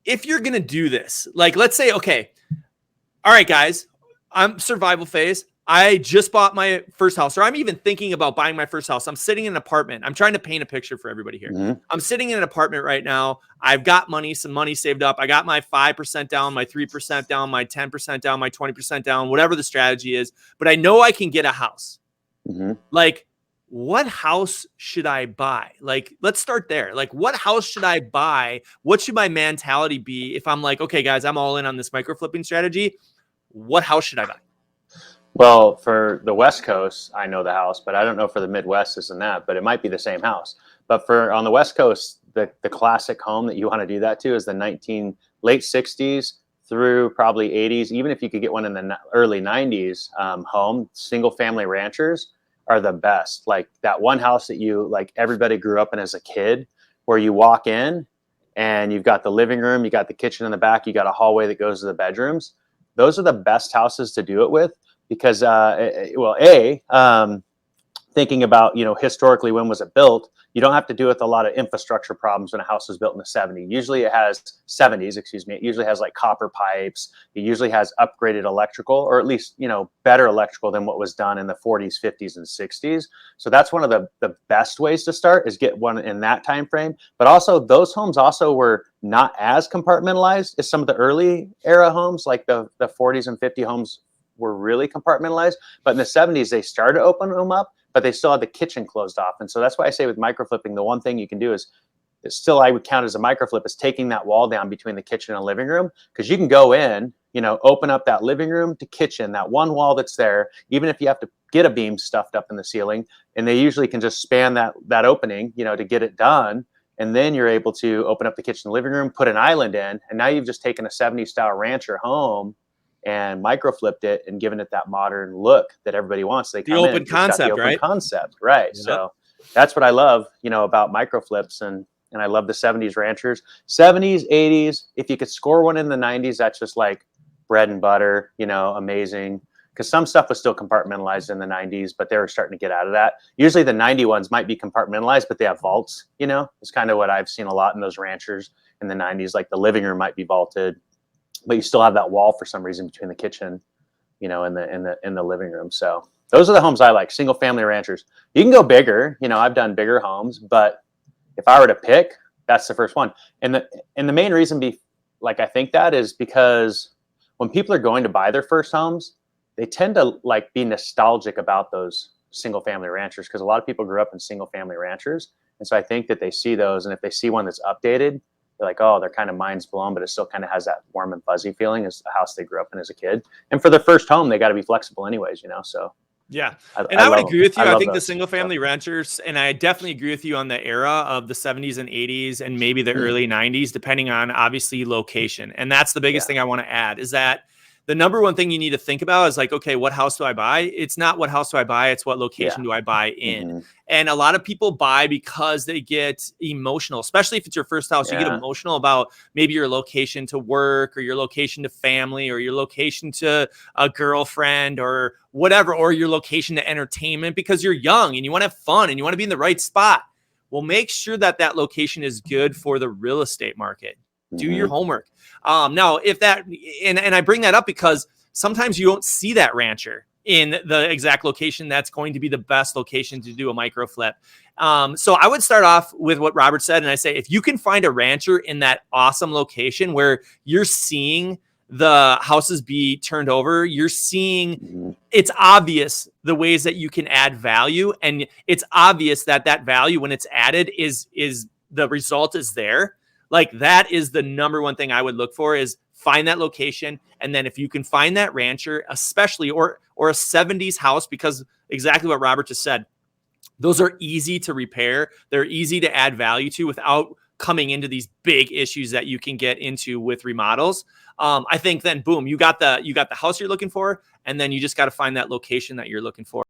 if you're going to do this, like, let's say, okay, all right, guys, I'm survival phase. I just bought my first house, or I'm even thinking about buying my first house. I'm sitting in an apartment. I'm trying to paint a picture for everybody here. Mm-hmm. I'm sitting in an apartment right now. I've got some money saved up. I got my 5% down, my 3% down, my 10% down, my 20% down, whatever the strategy is. But I know I can get a house. Mm-hmm. Like, what house should I buy? Like, let's start there. Like, what house should I buy? What should my mentality be if I'm like, okay, guys, I'm all in on this micro flipping strategy? What house should I buy? Well, for the West Coast, I know the house, but I don't know for the Midwest isn't that, but it might be the same house. But for on the West Coast, the classic home that you want to do that to is the late 60s through probably 80s. Even if you could get one in the early 90s, home, single family ranchers are the best. Like that one house that like everybody grew up in as a kid, where you walk in and you've got the living room, you got the kitchen in the back, you got a hallway that goes to the bedrooms. Those are the best houses to do it with. Because, thinking about, historically, when was it built? You don't have to do with a lot of infrastructure problems when a house was built in the 70s. It usually has like copper pipes. It usually has upgraded electrical, or at least, better electrical than what was done in the 40s, 50s, and 60s. So that's one of the best ways to start, is get one in that time frame. But also, those homes also were not as compartmentalized as some of the early era homes, like the 40s and 50 homes were really compartmentalized. But in the 70s, they started to open them up, but they still had the kitchen closed off. And so that's why I say with microflipping, the one thing you can do is still, I would count as a microflip, is taking that wall down between the kitchen and living room. Because you can go in, open up that living room to kitchen, that one wall that's there, even if you have to get a beam stuffed up in the ceiling, and they usually can just span that opening, to get it done. And then you're able to open up the kitchen and living room, put an island in, and now you've just taken a 70s style rancher home and microflipped it and given it that modern look that everybody wants. They come open in, concept, the open right? concept, right? Yep. So that's what I love, about microflips, and I love the 70s ranchers, 70s, 80s. If you could score one in the 90s, that's just like bread and butter, amazing. Because some stuff was still compartmentalized in the 90s, but they were starting to get out of that. Usually the 90 ones might be compartmentalized, but they have vaults, It's kind of what I've seen a lot in those ranchers in the 90s. Like the living room might be vaulted, but you still have that wall for some reason between the kitchen, in the living room. So those are the homes I like, single family ranchers. You can go bigger, I've done bigger homes, but if I were to pick, that's the first one. And the main reason I think that is because when people are going to buy their first homes, they tend to like be nostalgic about those single family ranchers, because a lot of people grew up in single family ranchers. And so I think that they see those, and if they see one that's updated, they're like, oh, they're kind of mind's blown, but it still kind of has that warm and fuzzy feeling as the house they grew up in as a kid. And for their first home, they got to be flexible anyways, So yeah. I would agree with you. I think the single family stuff. ranchers, and I definitely agree with you on the era of the 70s and 80s and maybe the early 90s, depending on obviously location. And that's the biggest thing I want to add, is that the number one thing you need to think about is like, okay, what house do I buy? It's not what house do I buy, it's what location do I buy in. Mm-hmm. And a lot of people buy because they get emotional, especially if it's your first house. You get emotional about maybe your location to work, or your location to family, or your location to a girlfriend, or whatever, or your location to entertainment, because you're young and you want to have fun and you want to be in the right spot. Well, make sure that that location is good for the real estate market. Do your homework. Now, if that, and I bring that up because sometimes you don't see that rancher in the exact location that's going to be the best location to do a micro flip. So I would start off with what Robert said. And I say, if you can find a rancher in that awesome location where you're seeing the houses be turned over, you're seeing, it's obvious the ways that you can add value. And it's obvious that that value, when it's added, is the result is there. Like, that is the number one thing I would look for, is find that location. And then if you can find that rancher, especially, or a 70s house, because exactly what Robert just said, those are easy to repair. They're easy to add value to without coming into these big issues that you can get into with remodels. I think then, boom, you got the house you're looking for, and then you just got to find that location that you're looking for.